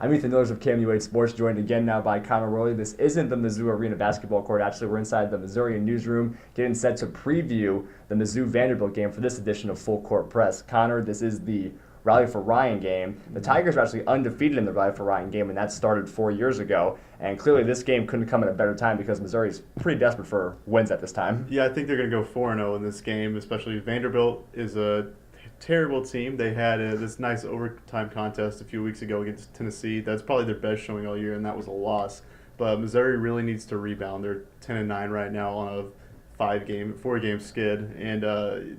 I'm Ethan Illers of KOMU Sports, joined again now by Connor Worley. This isn't the Mizzou Arena basketball court. Actually, we're inside the Missourian newsroom, getting set to preview the Mizzou Vanderbilt game for this edition of Full Court Press. Connor, this is the Rally for Ryan game. The Tigers are actually undefeated in the Rally for Ryan game, and that started 4 years ago. And clearly this game couldn't come at a better time because Missouri is pretty desperate for wins at this time. Yeah, I think they're going to go 4-0 in this game, especially Vanderbilt is a terrible team. They had this nice overtime contest a few weeks ago against Tennessee. That's probably their best showing all year, and that was a loss. But Missouri really needs to rebound. They're 10-9 right now on a 4-game skid, and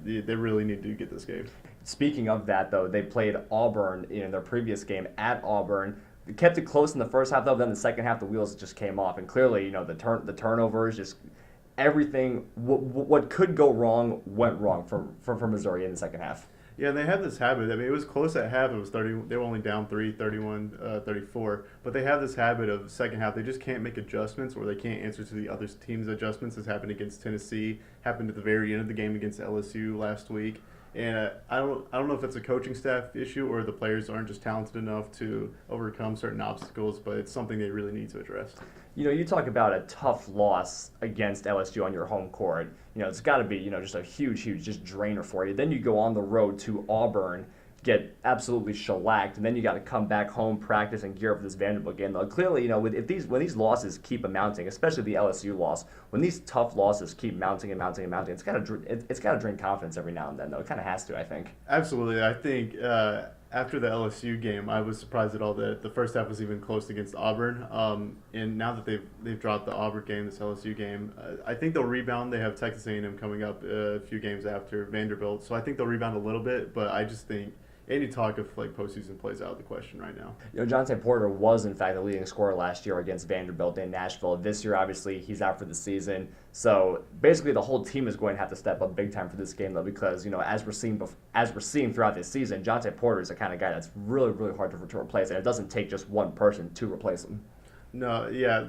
they really need to get this game. Speaking of that, though, they played Auburn in their previous game at Auburn. They kept it close in the first half, though. Then the second half, the wheels just came off, and clearly, the turnovers, just everything. What could go wrong went wrong for Missouri in the second half. Yeah, and they have this habit. I mean, it was close at half. It was 30. They were only down 31, 34. But they have this habit of second half. They just can't make adjustments, or they can't answer to the other team's adjustments. This happened against Tennessee. Happened at the very end of the game against LSU last week. And I don't know if it's a coaching staff issue or the players aren't just talented enough to overcome certain obstacles, but it's something they really need to address. You talk about a tough loss against LSU on your home court. It's got to be, just a huge just drainer for you. Then you go on the road to Auburn, get absolutely shellacked, and then you got to come back home, practice, and gear up for this Vanderbilt game. Though clearly, when these losses keep amounting, especially the LSU loss, when these tough losses keep mounting, it's got to drain confidence every now and then. Though it kind of has to, I think. Absolutely, I think after the LSU game, I was surprised at all that the first half was even close against Auburn. And now that they've dropped the Auburn game, this LSU game, I think they'll rebound. They have Texas A&M coming up a few games after Vanderbilt, so I think they'll rebound a little bit. But I just think any talk of postseason plays out of the question right now. Jonte Porter was in fact the leading scorer last year against Vanderbilt in Nashville. This year, obviously, he's out for the season. So basically, the whole team is going to have to step up big time for this game, though, because as we're seeing throughout this season, Jonte Porter is the kind of guy that's really hard to replace, and it doesn't take just one person to replace him. No, yeah,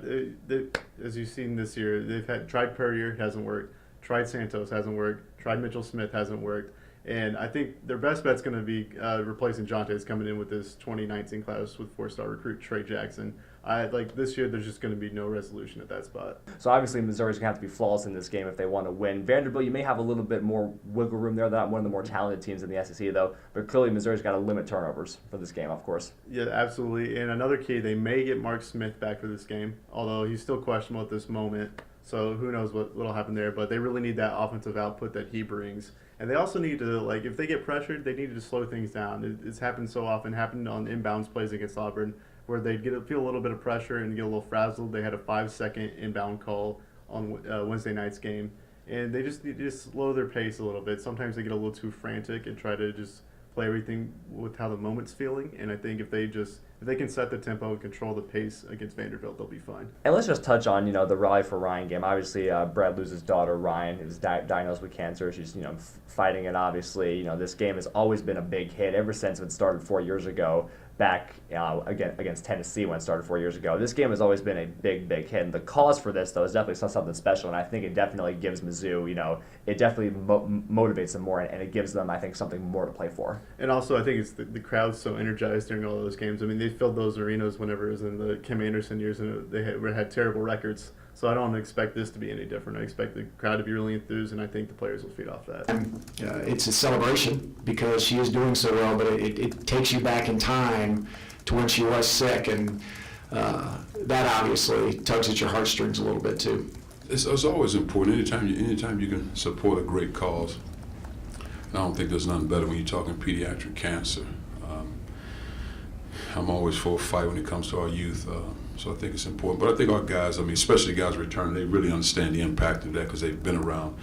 as you've seen this year, they've tried Purrier, hasn't worked. Tried Santos, hasn't worked. Tried Mitchell Smith, hasn't worked. And I think their best bet's going to be replacing Jonte. Is coming in with this 2019 class with 4-star recruit Trey Jackson. This year, there's just going to be no resolution at that spot. So obviously, Missouri's going to have to be flawless in this game if they want to win. Vanderbilt, you may have a little bit more wiggle room there. They're not one of the more talented teams in the SEC, though. But clearly, Missouri's got to limit turnovers for this game, of course. Yeah, absolutely. And another key, they may get Mark Smith back for this game, although he's still questionable at this moment. So who knows what'll happen there. But they really need that offensive output that he brings. And they also need to, if they get pressured, they need to slow things down. It's happened so often. Happened on inbounds plays against Auburn, where they'd feel a little bit of pressure and get a little frazzled. They had a 5-second inbound call on Wednesday night's game. And they just need to slow their pace a little bit. Sometimes they get a little too frantic and try to just play everything with how the moment's feeling. And I think if they can set the tempo and control the pace against Vanderbilt, they'll be fine. And let's just touch on, the Rally for Ryan game. Obviously, Brad loses daughter, Ryan, who's diagnosed with cancer. She's, fighting it, obviously. This game has always been a big hit ever since it started 4 years ago, back again against Tennessee when it started 4 years ago. This game has always been a big hit. And the cause for this, though, is definitely something special. And I think it definitely gives Mizzou, it definitely motivates them more. And it gives them, I think, something more to play for. And also, I think it's the crowd's so energized during all those games. I mean, they filled those arenas whenever it was in the Kim Anderson years, and they had terrible records. So I don't expect this to be any different. I expect the crowd to be really enthused, and I think the players will feed off that. It's a celebration because she is doing so well, but it takes you back in time to when she was sick, and that obviously tugs at your heartstrings a little bit too. It's always important. Anytime you can support a great cause. I don't think there's nothing better when you're talking pediatric cancer. I'm always for a fight when it comes to our youth, so I think it's important. But I think our guys, especially guys returning, they really understand the impact of that because they've been around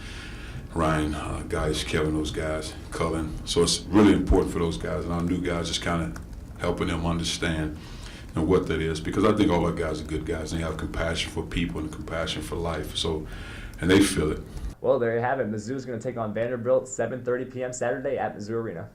Ryan, guys, Kevin, those guys, Cullen. So it's really important for those guys, and our new guys just kind of helping them understand what that is, because I think all our guys are good guys, and they have compassion for people and compassion for life. So, and they feel it. Well, there you have it. Mizzou's going to take on Vanderbilt 7:30 p.m. Saturday at Mizzou Arena.